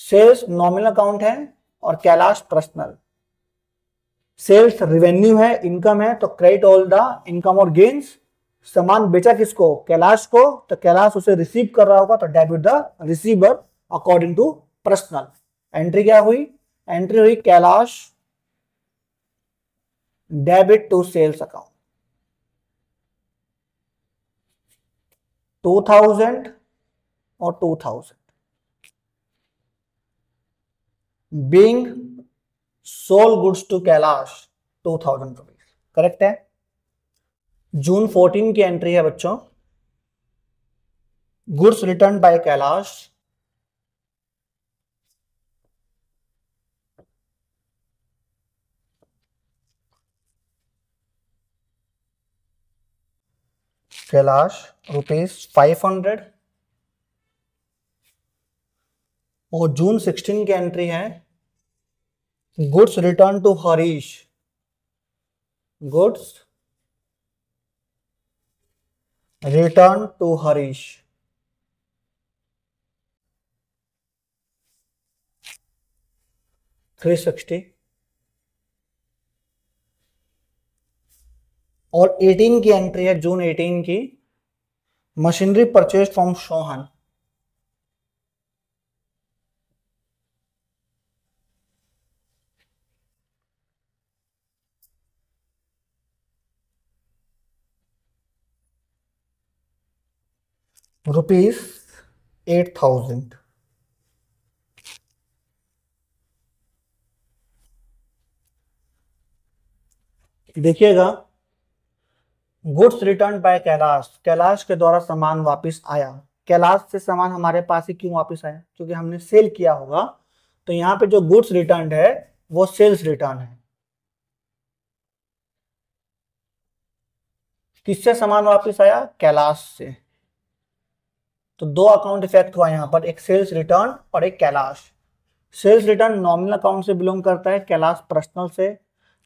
सेल्स नॉमिनल अकाउंट है और कैलाश पर्सनल। सेल्स रेवेन्यू है, इनकम है, तो क्रेडिट ऑल द इनकम और गेन्स। सामान बेचा किसको? कैलाश को, तो कैलाश उसे रिसीव कर रहा होगा तो debit the receiver according to personal. Entry क्या हुई? एंट्री हुई Kailash debit to sales account, 2,000 और 2,000 being sold goods to Kailash, ₹2,000। Correct है। जून 14 की एंट्री है बच्चों, goods return by Kailash, Kailash ₹500। और जून 16 की एंट्री है, goods return to Harish, goods return to Harish, 360। और 18 की एंट्री है, जून 18 की, मशीनरी परचेज फ्रॉम सोहन, ₹8,000। देखिएगा, goods return by Kailash, Kailash के द्वारा सामान वापस आया। कैलाश से सामान हमारे पास ही क्यों वापस आया? क्योंकि हमने सेल किया होगा। तो यहाँ पे जो गुड्स रिटर्न है वो सेल्स रिटर्न है। किससे सामान वापस आया? कैलाश से। तो दो अकाउंट इफेक्ट हुआ यहाँ पर, एक सेल्स रिटर्न और एक Kailash. Sales return nominal account से बिलोंग करता है, कैलाश पर्सनल से।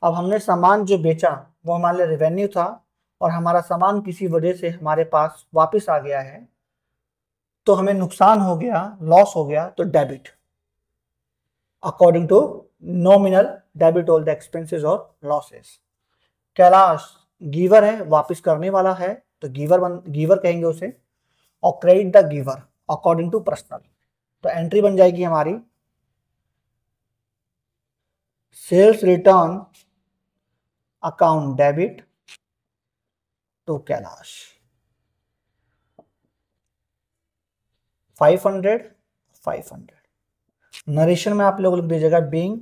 अब हमने सामान जो बेचा वो हमारे लिए रेवेन्यू था, और हमारा सामान किसी वजह से हमारे पास वापस आ गया है, तो हमें नुकसान हो गया, लॉस हो गया, तो debit. According to nominal debit all the expenses और लॉसेस। कैलाश गिवर है, वापस करने वाला है, तो गिवर कहेंगे उसे। और credit the giver according to personal. तो एंट्री बन जाएगी हमारी sales return account debit to Kailash 500। Narration में आप लोग लिख दीजिएगा being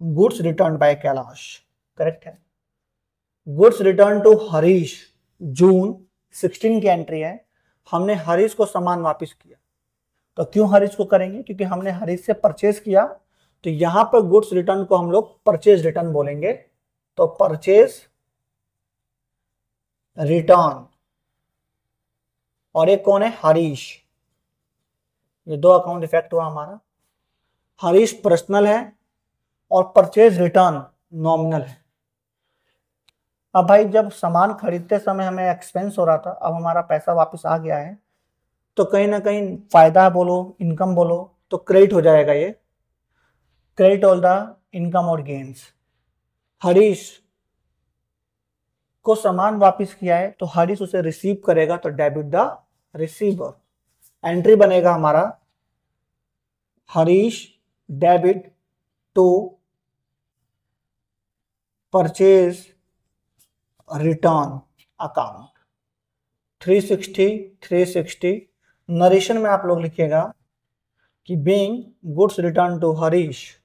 goods return by Kailash, correct है। Goods return to Harish June 16 की एंट्री है। हमने हरीश को सामान वापस किया। तो क्यों हरीश को करेंगे? क्योंकि हमने हरीश से परचेज किया। तो यहां पर गुड्स रिटर्न को हम लोग परचेज रिटर्न बोलेंगे। तो परचेज रिटर्न, और एक कौन है? हरीश। ये दो अकाउंट इफेक्ट हुआ हमारा। हरीश पर्सनल है और परचेज रिटर्न नॉमिनल है। अब भाई जब सामान खरीदते समय हमें एक्सपेंस हो रहा था, अब हमारा पैसा वापस आ गया है, तो कहीं ना कहीं फायदा बोलो, इनकम बोलो, तो क्रेडिट हो जाएगा ये। क्रेडिट ऑल द इनकम और गेन्स। हरीश को सामान वापस किया है, तो हरीश उसे रिसीव करेगा, तो डेबिट द रिसीवर। एंट्री बनेगा हमारा Harish debit to purchase return account 360। Narration में आप लोग लिखिएगा कि being goods return to Harish,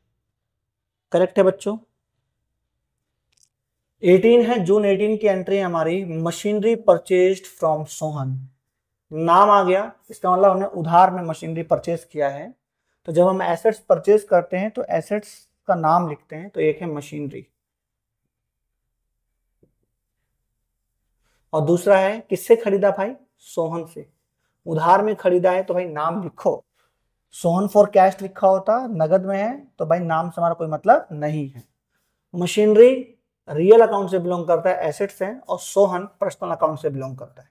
correct है बच्चों। 18 है, जून 18 की एंट्री है हमारी मशीनरी परचेज्ड फ्रॉम सोहन। नाम आ गया, इसका मतलब हमने उधार में मशीनरी परचेज किया है। तो जब हम एसेट्स परचेज करते हैं तो एसेट्स का नाम लिखते हैं, तो एक है मशीनरी, और दूसरा है किससे खरीदा भाई? सोहन से। उधार में खरीदा है तो भाई नाम लिखो। सोहन फॉर कैश लिखा होता, नगद में है तो भाई नाम से हमारा कोई मतलब नहीं है। मशीनरी रियल अकाउंट से बिलोंग करता है, एसेट्स हैं, और सोहन पर्सनल अकाउंट से बिलोंग करता है।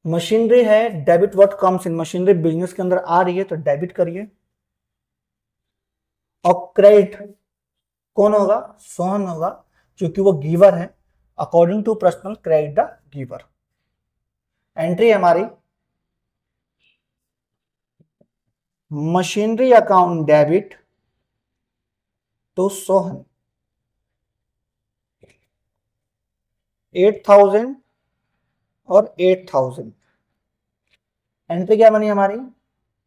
मशीनरी है, debit what comes in. Machinery business के अंदर आ रही है तो डेबिट करिए। और क्रेडिट कौन होगा? सोहन होगा, क्योंकि वो गिवर है। According to personal credit the giver. Entry हमारी machinery account debit to Sohan 8,000 और 8,000। एंट्री क्या बनी हमारी?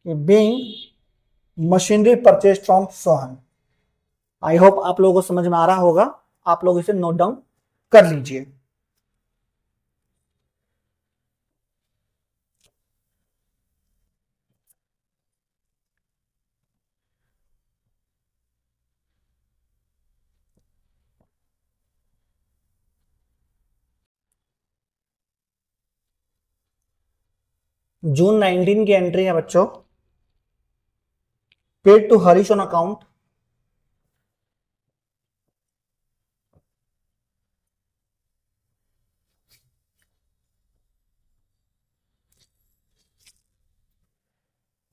Being machinery purchase from Sohan. I hope आप लोगों को समझ में आ रहा होगा। आप लोग इसे नोट डाउन कर लीजिए। जून 19 की एंट्री है बच्चों, paid to Harish on account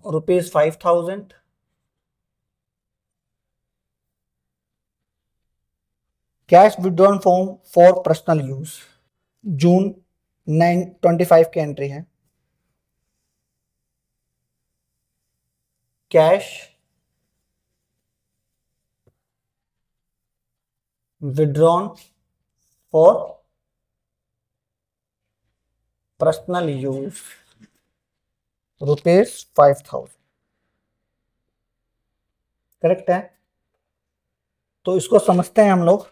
₹5,000। Cash withdrawn form for personal use, June 9/25 की एंट्री है। Cash withdrawn for personal use ₹5,000। Correct है। तो इसको समझते हैं हम लोग।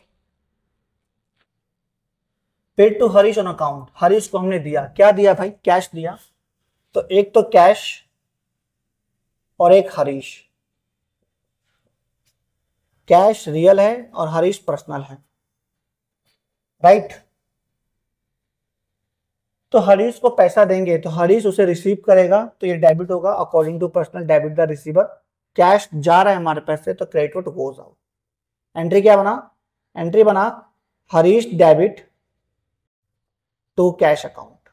Paid to Harish on account, Harish को हमने दिया, क्या दिया भाई? कैश दिया। तो एक तो कैश और एक हरीश। कैश रियल है और हरीश पर्सनल है, राइट। तो हरीश को पैसा देंगे तो हरीश उसे रिसीव करेगा, तो ये डेबिट होगा according to personal debit the receiver. Cash जा रहा है हमारे पास से, तो credit to goes out. Entry क्या बना? एंट्री बना Harish debit to cash account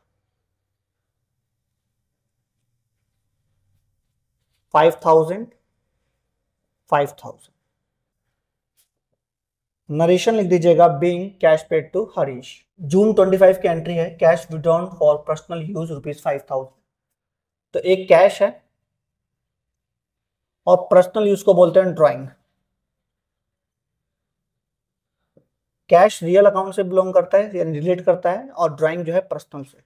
5,000 5,000। Narration लिख दीजिएगा being cash paid to Harish. June 25 की एंट्री है, cash withdrawn for personal use ₹5,000। तो एक कैश है और पर्सनल यूज को बोलते हैं ड्राइंग। कैश रियल अकाउंट से बिलोंग करता है यानी रिलेट करता है, और ड्राइंग जो है पर्सनल से।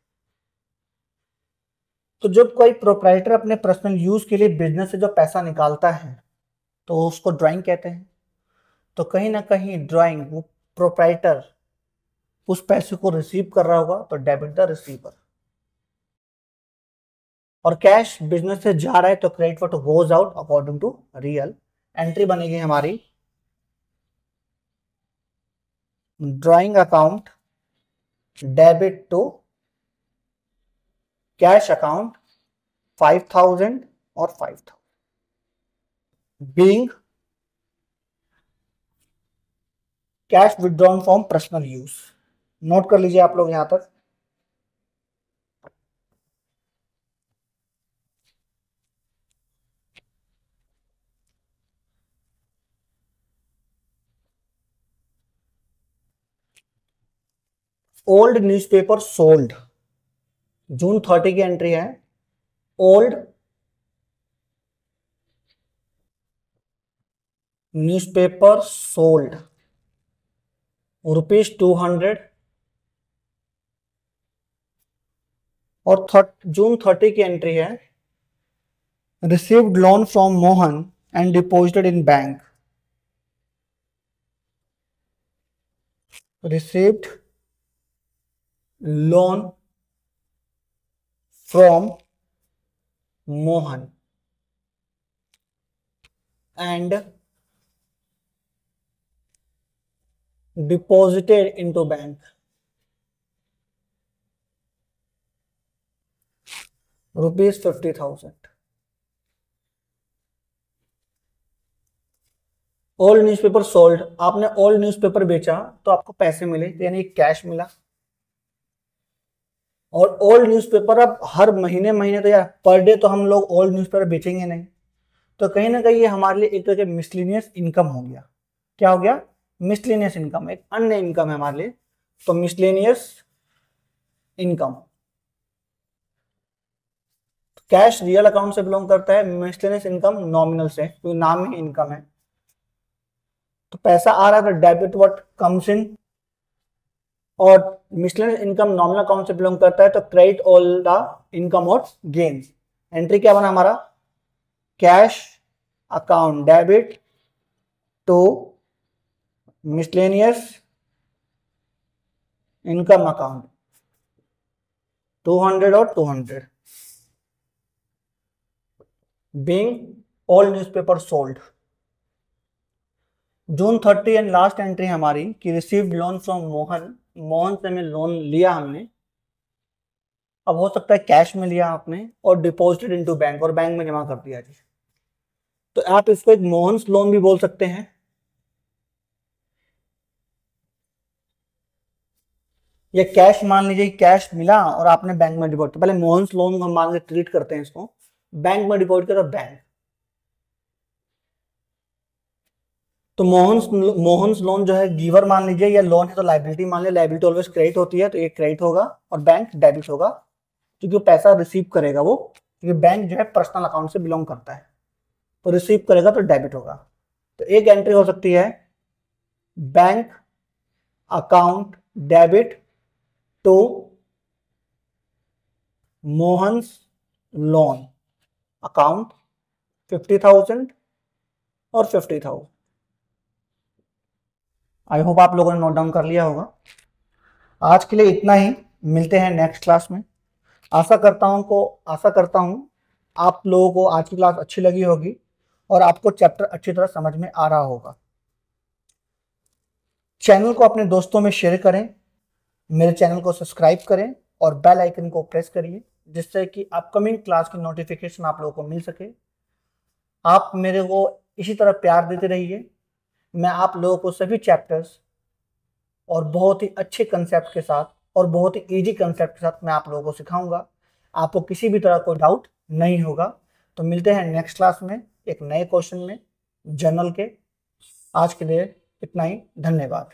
तो जब कोई प्रोप्राइटर अपने पर्सनल यूज के लिए बिजनेस से जो पैसा निकालता है तो उसको ड्राइंग कहते हैं। तो कहीं ना कहीं ड्राइंग, वो प्रोप्राइटर उस पैसे को रिसीव कर रहा होगा, तो डेबिट द रिसीवर। और कैश बिजनेस से जा रहा है तो credit what goes out according to real. Entry बनेगी हमारी drawing account debit to cash account 5,000 और 5,000 being cash withdrawn from personal use. Note कर लीजिए आप लोग यहां तक। ओल्ड न्यूज़पेपर सोल्ड, जून 30 की एंट्री है। Old newspaper sold ₹200। और जून 30 की एंट्री है, received loan from Mohan and deposited in bank. Received loan from Mohan and deposited into bank ₹50,000। Old newspaper sold, आपने ओल्ड न्यूज़पेपर बेचा तो आपको पैसे मिले, यानी कैश मिला। और ओल्ड न्यूज़पेपर अब हर महीने महीने तो या पर डे तो हम लोग ओल्ड न्यूज़पेपर बेचेंगे नहीं, तो कहीं ना कहीं ये हमारे लिए एक तरह का मिसलिनियस इनकम हो गया। क्या हो गया? मिसलिनियस इनकम, एक अन्य इनकम है हमारे लिए। तो miscellaneous income. Cash real account से बिलोंग करता है, मिसलिनियस इनकम नॉमिनल से, क्योंकि नाम ही इनकम है। तो पैसा आ रहा है तो डेबिट व्हाट कम्स इन, और मिसलेनियस इनकम नॉमिनल अकाउंट से बिलोंग करता है, तो क्रेडिट ऑल द इनकम और गेन्स। एंट्री क्या बना हमारा? Cash account debit to miscellaneous income account 200 और 200 being all newspaper sold. June 30 and last entry हमारी कि received loan from Mohan, Mohan से हमें लोन लिया हमने। अब हो सकता है कैश में लिया आपने और डिपॉजिटेड इनटू बैंक, और बैंक में जमा कर दिया जी। तो आप इसको एक मोहन्स लोन भी बोल सकते हैं। या कैश मान लीजिए कैश मिला और आपने बैंक में डिपॉजिट, पहले मोहन्स लोन हम मान के ट्रीट करते हैं इसको, बैंक में डिपॉजिट किया तो बैंक। तो मोहन्स लोन जो है गिवर मान लीजिए, या लोन है तो लाइबिलिटी मान लीजिए, लाइबिलिटी ऑलवेज क्रेडिट होती है, तो ये क्रेडिट होगा और बैंक डेबिट होगा, क्योंकि पैसा रिसीव करेगा वो, क्योंकि बैंक जो है पर्सनल अकाउंट से बिलोंग करता है, तो रिसीव करेगा तो डेबिट होगा। तो एक एंट्री हो सकती है bank account debit to Mohan's loan account 50,000 और 50,000। आई होप आप लोगों ने नोट डाउन कर लिया होगा। आज के लिए इतना ही, मिलते हैं नेक्स्ट क्लास में। आशा करता हूँ आप लोगों को आज की क्लास अच्छी लगी होगी और आपको चैप्टर अच्छी तरह समझ में आ रहा होगा। चैनल को अपने दोस्तों में शेयर करें, मेरे चैनल को सब्सक्राइब करें और बेल आइकन को प्रेस करिए, जिससे कि अपकमिंग क्लास की नोटिफिकेशन आप लोगों को मिल सके। आप मेरे को इसी तरह प्यार देते रहिए। मैं आप लोगों को सभी चैप्टर्स और बहुत ही अच्छे कंसेप्ट के साथ और बहुत ही इजी कंसेप्ट के साथ मैं आप लोगों को सिखाऊंगा। आपको किसी भी तरह कोई डाउट नहीं होगा। तो मिलते हैं नेक्स्ट क्लास में एक नए क्वेश्चन में, जर्नल के। आज के लिए इतना ही, धन्यवाद।